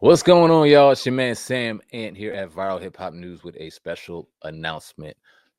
What's going on, y'all? It's your man Sam Ant here at Viral Hip Hop News with a special announcement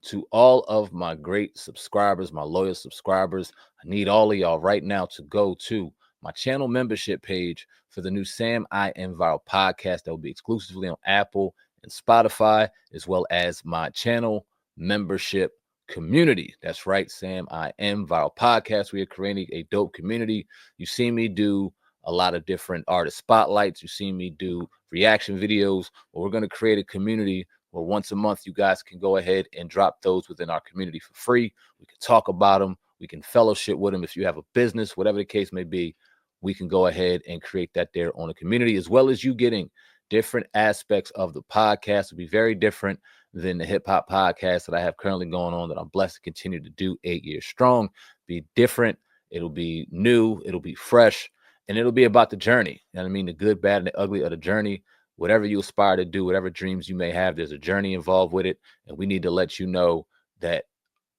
to all of my great subscribers, my loyal subscribers. I need all of y'all right now to go to my channel membership page for the new Sam I Am Viral podcast that will be exclusively on Apple and Spotify, as well as my channel membership community. That's right, Sam I Am Viral podcast. We are creating a dope community. You see me do a lot of different artist spotlights. You see me do reaction videos. Well, we're going to create a community where once a month you guys can go ahead and drop those within our community for free. We can talk about them. We can fellowship with them. If you have a business, whatever the case may be, we can go ahead and create that there on the community, as well as you getting different aspects of the podcast. It'll be very different than the hip hop podcast that I have currently going on that I'm blessed to continue to do 8 years strong. Be different. It'll be new. It'll be fresh. And it'll be about the journey. You know what I mean? The good, bad, and the ugly of the journey. Whatever you aspire to do, whatever dreams you may have, there's a journey involved with it. And we need to let you know that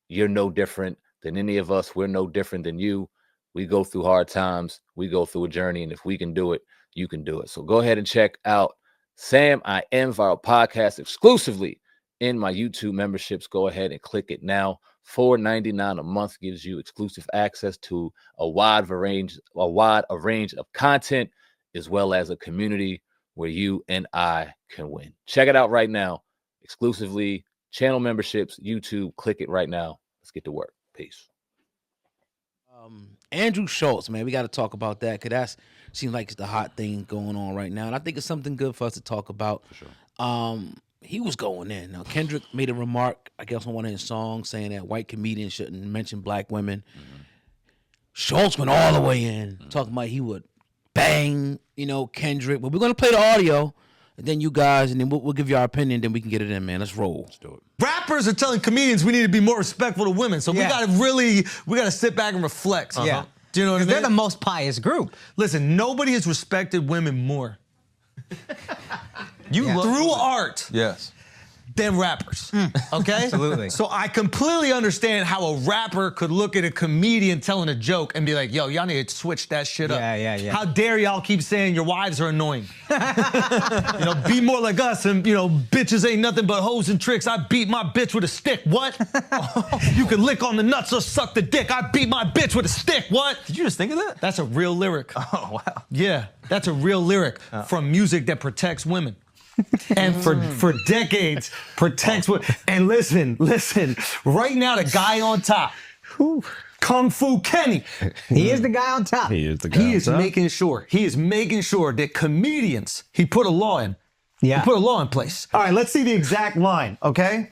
you're no different than any of us. We're no different than you. We go through hard times. We go through a journey. And if we can do it, you can do it. So go ahead and check out Sam I Am Viral podcast exclusively in my YouTube memberships. Go ahead and click it now. $4.99 a month gives you exclusive access to a wide range of content, as well as a community where you and I can win. Check it out right now. Exclusively channel memberships, YouTube. Click it right now. Let's get to work. Peace. Andrew Schulz, man, we got to talk about that because that seems like it's the hot thing going on right now, and I think it's something good for us to talk about. For sure. He was going in. Now, Kendrick made a remark, I guess, on one of his songs saying that white comedians shouldn't mention black women. Mm-hmm. Schulz went all the way in, talking about he would bang, Kendrick. But we're going to play the audio, and then you guys, and then we'll give you our opinion, then we can get it in, man. Let's roll. Let's do it. Rappers are telling comedians we need to be more respectful to women. So we got to sit back and reflect. Yeah. Do you know what I mean? They're the most pious group. Listen, nobody has respected women more. Through art. Yes. Than rappers, okay? Absolutely. So I completely understand how a rapper could look at a comedian telling a joke and be like, yo, y'all need to switch that shit up. Yeah. How dare y'all keep saying your wives are annoying? Be more like us and, bitches ain't nothing but hoes and tricks. I beat my bitch with a stick. What? You can lick on the nuts or suck the dick. I beat my bitch with a stick. What? Did you just think of that? That's a real lyric. Oh, wow. Yeah, that's a real lyric from music that protects women. And for decades protects women. And listen, right now the guy on top, Kung Fu Kenny. He is the guy on top. He is making sure that comedians, he put a law in. Yeah. He put a law in place. All right, let's see the exact line, okay?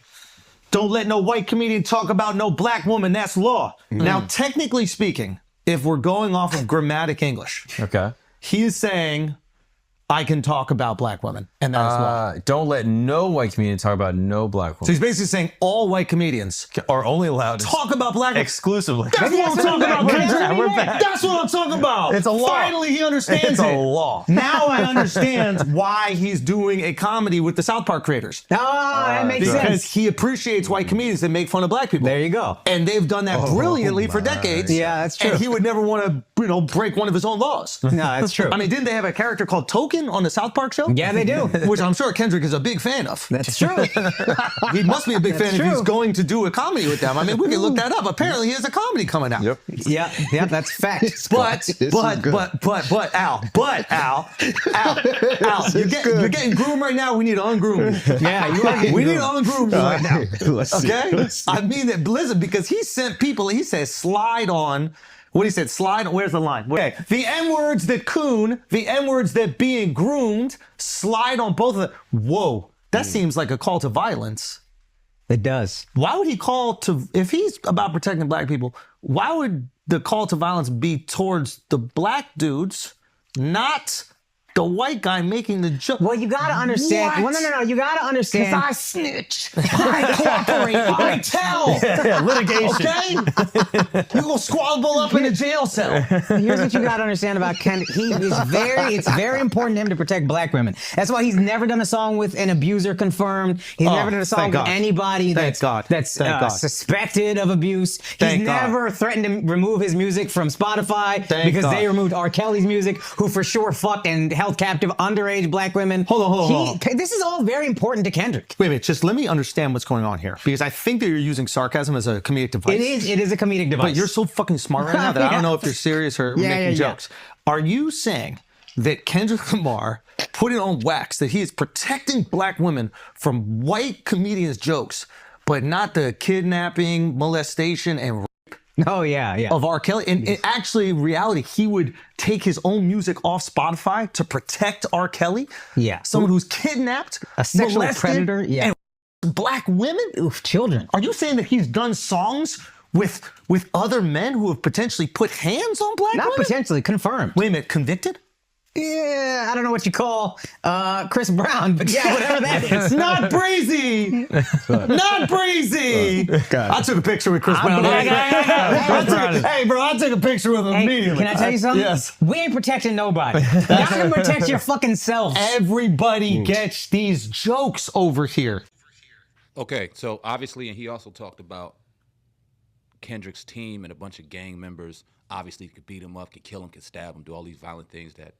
Don't let no white comedian talk about no black woman. That's law. Now, technically speaking, if we're going off of grammatic English, Okay. he is saying, I can talk about black women, and that is law. Don't let no white comedian talk about no black So woman. he's basically saying all white comedians Are only allowed to talk about black women. exclusively. That's what I'm talking about, Kendrick. We're back. That's what I'm talking about. It's a law. Finally, he understands It's it. a law. Now I understand why he's doing a comedy with the South Park creators. That makes Because sense. he appreciates white comedians that make fun of black people. There you go. And they've done that brilliantly for decades. Yeah, that's true. And he would never want to, break one of his own laws. No, that's true. I mean, didn't they have a character called Token on the South Park show? Yeah, they do. Which I'm sure Kendrick is a big fan of. That's true. He must be a big fan if he's true. going to do a comedy with them. I mean, we can look that up. Apparently, he has a comedy coming out. Yep. Yeah, that's fact. But Al, you're getting groomed right now. We need to ungroom you. Yeah, you are getting We need groomed. to ungroom you right now. Let's see. Okay? Let's see. I mean that, listen, because he sent people, he says slide on. What he said, slide, where's the line? Okay, the N-words that coon, the N-words that being groomed, slide on both of them. Whoa, that seems like a call to violence. It does. Why would he call to, if he's about protecting black people, why would the call to violence be towards the black dudes, not the white guy making the joke? Well, you gotta understand. What? Well, no. You gotta understand. I snitch. I cooperate. I tell. Litigation. Okay? You go squabble up in a jail cell. Here's what you gotta understand about Ken. It's very important to him to protect black women. That's why he's never done a song with an abuser confirmed. He's never done a song thank with God. anybody Thank God. that's Thank God. suspected of abuse. Thank He's God. never threatened to remove his music from Spotify Thank because God. they removed R. Kelly's music, who for sure fucked and held captive underage black women. Hold on. This is all very important to Kendrick. Wait a minute, just let me understand what's going on here. Because I think that you're using sarcasm as a comedic device. It is a comedic device. But you're so fucking smart right now that I don't know if you're serious or making jokes. Are you saying that Kendrick Lamar put it on wax that he is protecting black women from white comedians' jokes, but not the kidnapping, molestation, and Oh, yeah. of R. Kelly? And actually, in reality, he would take his own music off Spotify to protect R. Kelly? Yeah. Someone who's kidnapped, A sexual molested, predator? Yeah. and black women? Oof, children. Are you saying that he's done songs with other men who have potentially put hands on black Not women? potentially, confirmed. Wait a minute, convicted? Yeah, I don't know what you call Chris Brown, but yeah, whatever that is. Not breezy! Not breezy! I took a picture with Chris Brown. Hey, bro, I took a picture with him immediately. Can I tell you something? Yes. We ain't protecting nobody. Y'all can protect your fucking selves. Everybody gets these jokes over here. Okay, so obviously, and he also talked about Kendrick's team and a bunch of gang members. Obviously, could beat him up, could kill him, could stab him, do all these violent things that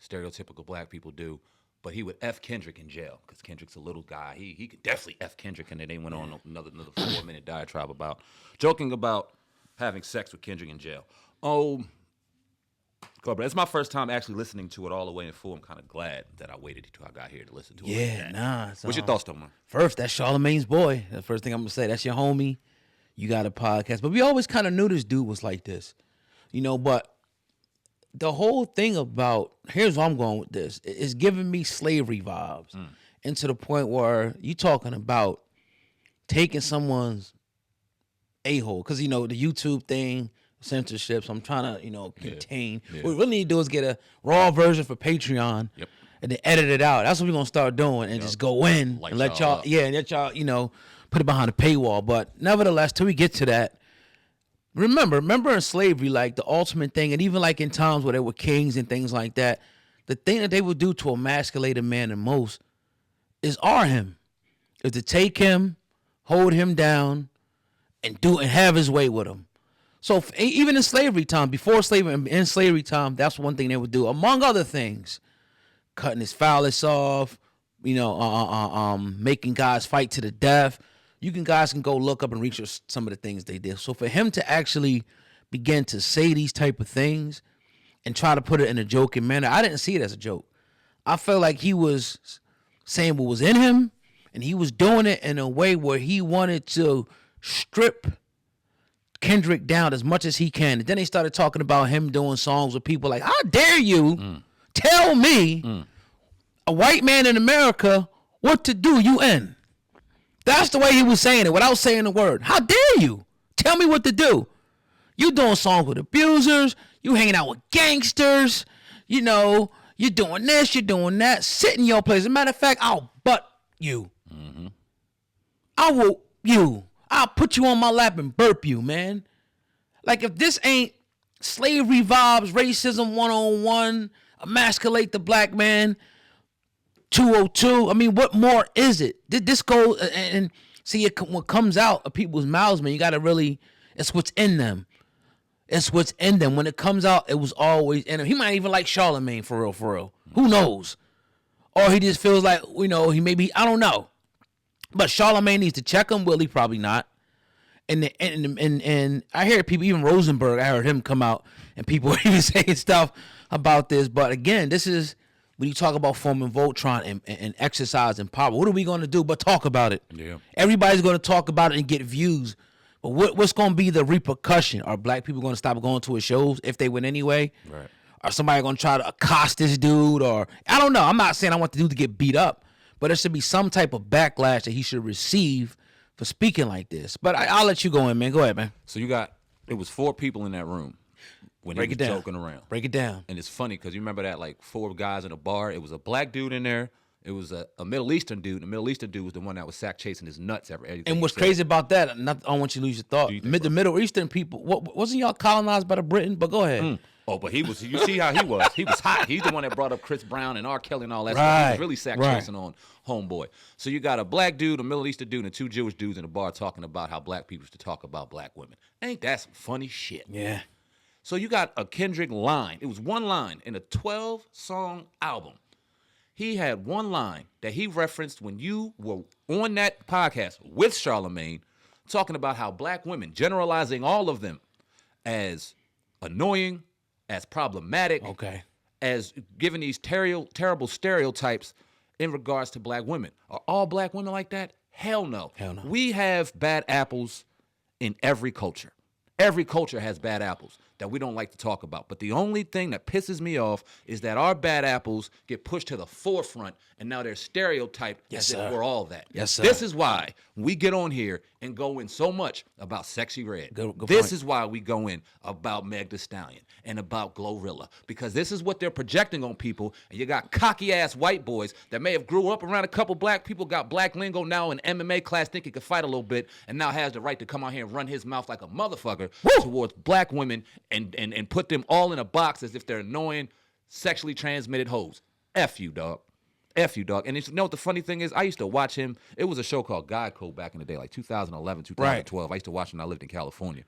stereotypical black people do. But he would F Kendrick in jail because Kendrick's a little guy. He could definitely F Kendrick, and then they went on another 4-minute diatribe about joking about having sex with Kendrick in jail. Oh, but it's my first time actually listening to it all the way in full. I'm kind of glad that I waited until I got here to listen to it. Yeah, nah. What's your thoughts, Thomas? First, that's Charlamagne's boy. The first thing I'm gonna say, that's your homie. You got a podcast, but we always kind of knew this dude was like this, But the whole thing about here's where I'm going with this. It's giving me slavery vibes, and to the point where you talking about taking someone's a-hole, because the YouTube thing, censorship. So I'm trying to contain. Yeah. What we really need to do is get a raw version for Patreon. Yep. And then edit it out. That's what we're gonna start doing, and just go in Light and let y'all y'all, up. and let y'all, put it behind a paywall. But nevertheless, till we get to that, remember in slavery, like the ultimate thing, and even like in times where there were kings and things like that, the thing that they would do to emasculate a man the most is him, is to take him, hold him down, and have his way with him. So even in slavery time, before slavery and in slavery time, that's one thing they would do, among other things. Cutting his phallus off, making guys fight to the death. Guys can go look up and research some of the things they did. So for him to actually begin to say these type of things and try to put it in a joking manner, I didn't see it as a joke. I felt like he was saying what was in him, and he was doing it in a way where he wanted to strip Kendrick down as much as he can. And then they started talking about him doing songs with people like, how dare you tell me, a white man in America, what to do, UN. That's the way he was saying it without saying the word. How dare you tell me what to do? You doing songs with abusers. You hanging out with gangsters. You're doing this, you're doing that. Sit in your place. As a matter of fact, I'll butt you. I will you. I'll put you on my lap and burp you, man. Like, if this ain't slavery vibes, racism 101, emasculate the black man 202, I mean, what more is it? Did this go and see it? What comes out of people's mouths, man, you gotta really, it's what's in them. It's what's in them. When it comes out, it was always in him. He might even like Charlamagne for real. Who knows? Or he just feels like, he may be, I don't know. But Charlamagne needs to check him. Will he? Probably not. And I hear people, even Rosenberg, I heard him come out and people even saying stuff about this. But again, this is when you talk about forming Voltron and exercising power. What are we going to do but talk about it? Yeah. Everybody's going to talk about it and get views. But what's going to be the repercussion? Are black people going to stop going to his shows if they win anyway? Right. Are somebody going to try to accost this dude? Or I don't know. I'm not saying I want the dude to get beat up, but there should be some type of backlash that he should receive for speaking like this. But I'll let you go in, man. Go ahead, man. So it was 4 people in that room when he was joking around. Break it down. And it's funny because you remember that, like, 4 guys in a bar. It was a black dude in there. It was a Middle Eastern dude. The Middle Eastern dude was the one that was sack chasing his nuts everything. And what's crazy about that, I don't want you to lose your thought. The Middle Eastern people, wasn't y'all colonized by the Britain? But go ahead. Oh, but he was, you see how he was. He was hot. He's the one that brought up Chris Brown and R. Kelly and all that stuff. He was really sack chasing on Homeboy. So you got a black dude, a Middle Eastern dude, and 2 Jewish dudes in a bar talking about how black people used to talk about black women. Ain't that some funny shit? Yeah. So you got a Kendrick line. It was one line in a 12-song album. He had one line that he referenced when you were on that podcast with Charlemagne, talking about how black women, generalizing all of them as annoying, as problematic, as giving these terrible stereotypes in regards to black women. Are all black women like that? Hell no. Hell no. We have bad apples in every culture. Every culture has bad apples that we don't like to talk about. But the only thing that pisses me off is that our bad apples get pushed to the forefront and now they're stereotyped as if we're all that. Yes, sir. This is why we get on here and go in so much about Sexy Red. This is why we go in about Meg Thee Stallion and about Glorilla, because this is what they're projecting on people. And you got cocky ass white boys that may have grew up around a couple black people, got black lingo now in MMA class, think he could fight a little bit, and now has the right to come out here and run his mouth like a motherfucker towards black women and put them all in a box as if they're annoying, sexually transmitted hoes. F you, dog. F you, dog. And you know what the funny thing is? I used to watch him. It was a show called God Code back in the day, like 2011, 2012. Right. I used to watch him when I lived in California.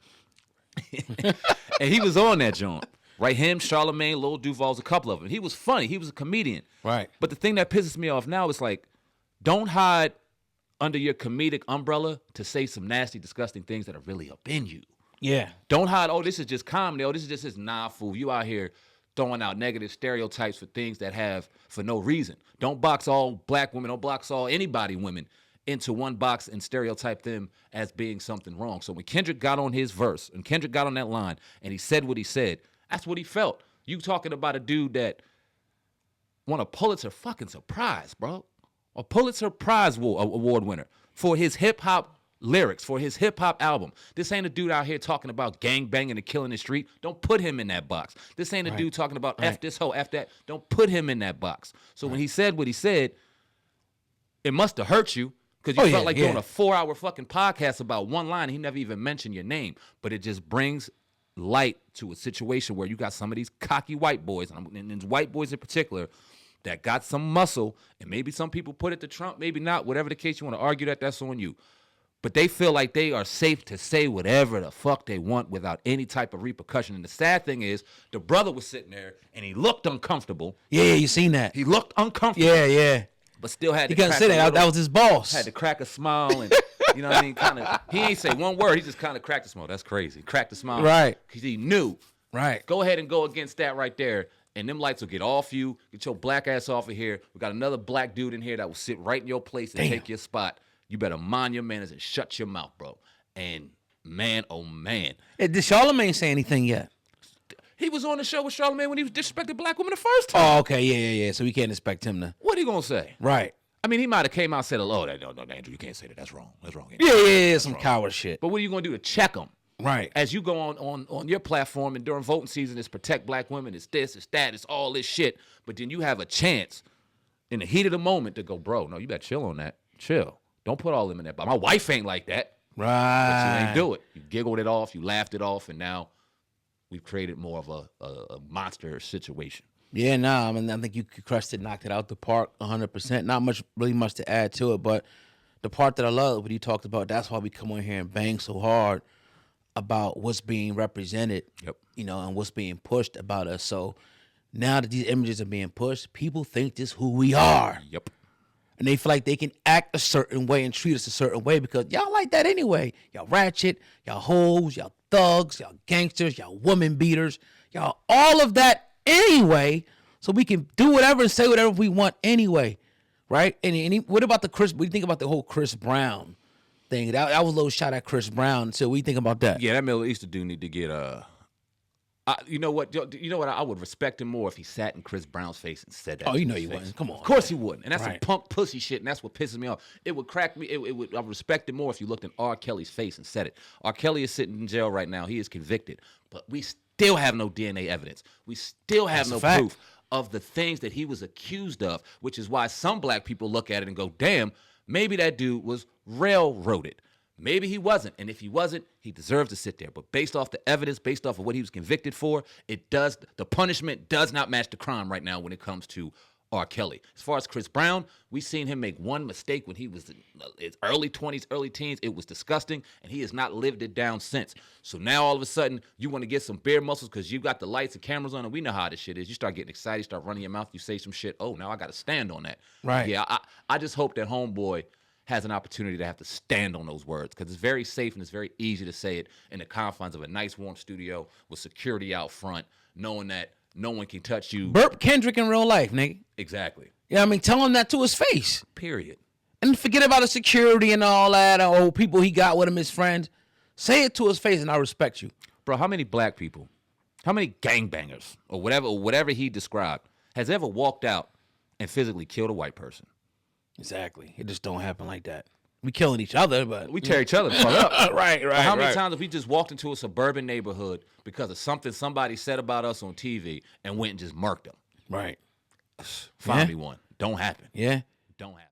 And he was on that joint. Right? Him, Charlemagne, Lil Duval's, a couple of them. He was funny. He was a comedian. Right. But the thing that pisses me off now is like, don't hide under your comedic umbrella to say some nasty, disgusting things that are really up in you. Yeah. Don't hide, oh, this is just comedy. Oh, this is just his fool. You out here throwing out negative stereotypes for things that have for no reason. Don't box all black women, don't box all anybody women into one box and stereotype them as being something wrong. So when Kendrick got on his verse and Kendrick got on that line and he said what he said, that's what he felt. You talking about a dude that won a Pulitzer fucking prize, bro. A Pulitzer Prize award winner for his hip-hop lyrics, for his hip-hop album. This ain't a dude out here talking about gang banging and killing the street. Don't put him in that box. This ain't a dude talking about F this hoe, F that. Don't put him in that box. So when he said what he said, it must have hurt you because you felt like doing a 4-hour fucking podcast about one line and he never even mentioned your name. But it just brings light to a situation where you got some of these cocky white boys, and white boys in particular, that got some muscle, and maybe some people put it to Trump, maybe not. Whatever the case, you want to argue that's on you. But they feel like they are safe to say whatever the fuck they want without any type of repercussion. And the sad thing is, the brother was sitting there, and he looked uncomfortable. Yeah, you seen that. He looked uncomfortable. Yeah. But still had to He couldn't say that. That was his boss. Had to crack a smile, and you know what I mean? He ain't say one word. He just kind of cracked a smile. That's crazy. Cracked a smile. Right. Because he knew. Right. Go ahead and go against that right there. And them lights will get off you. Get your black ass off of here. We got another black dude in here that will sit right in your place and take your spot. You better mind your manners and shut your mouth, bro. And man, oh man. Did Charlemagne say anything yet? He was on the show with Charlemagne when he disrespected black women the first time. Oh, okay. Yeah. So we can't expect him to. What he gonna say? Right. I mean, he might have came out and said, "Oh, no, Andrew, you can't say that. That's wrong. That's wrong." Andrew. Yeah. Some coward shit. But what are you gonna do to check him? Right. As you go on your platform and during voting season, it's protect black women, it's this, it's that, it's all this shit. But then you have a chance in the heat of the moment to go, bro, no, you better chill on that. Chill. Don't put all them in that box. My wife ain't like that. Right. But you ain't do it. You giggled it off, you laughed it off, and now we've created more of a monster situation. Yeah, I mean, I think you crushed it, knocked it out the park 100%. Not really much to add to it, but the part that I love, what you talked about, that's why we come on here and bang so hard about what's being represented, and what's being pushed about us. So now that these images are being pushed, people think this is who we are. Yep. And they feel like they can act a certain way and treat us a certain way because y'all like that anyway. Y'all ratchet, y'all hoes, y'all thugs, y'all gangsters, y'all woman beaters, y'all all of that anyway. So we can do whatever and say whatever we want anyway, right? And what about what do you think about the whole Chris Brown thing? That was a little shot at Chris Brown. So what do you think about that? Yeah, that Middle Eastern dude need to get you know what? I would respect him more if he sat in Chris Brown's face and said that. Oh, you know you wouldn't. Come on. Of course he wouldn't. And that's Right. some punk pussy shit, and that's what pisses me off. It would crack me. I would respect him more if you looked in R. Kelly's face and said it. R. Kelly is sitting in jail right now. He is convicted. But we still have no DNA evidence. We still have no proof of the things that he was accused of, which is why some black people look at it and go, damn, maybe that dude was railroaded. Maybe he wasn't, and if he wasn't, he deserves to sit there. But based off the evidence, based off of what he was convicted for, the punishment does not match the crime right now when it comes to R. Kelly. As far as Chris Brown, we seen him make one mistake when he was in his early 20s, early teens. It was disgusting, and he has not lived it down since. So now all of a sudden, you want to get some bear muscles because you got the lights and cameras on, and we know how this shit is. You start getting excited, you start running your mouth, you say some shit. Oh, now I got to stand on that. Right. Yeah, I just hope that homeboy has an opportunity to have to stand on those words because it's very safe and it's very easy to say it in the confines of a nice, warm studio with security out front, knowing that no one can touch you. Burp Kendrick in real life, nigga. Exactly. Yeah, I mean, tell him that to his face. Period. And forget about the security and all that, or people he got with him, his friends. Say it to his face, and I respect you. Bro, how many black people, how many gangbangers, or whatever he described, has ever walked out and physically killed a white person? Exactly. It just don't happen like that. We killing each other, but We tear each other the fuck up. right. How many times have we just walked into a suburban neighborhood because of something somebody said about us on TV and went and just murked them? Right. Find Yeah. me one. Don't happen. Yeah. Don't happen.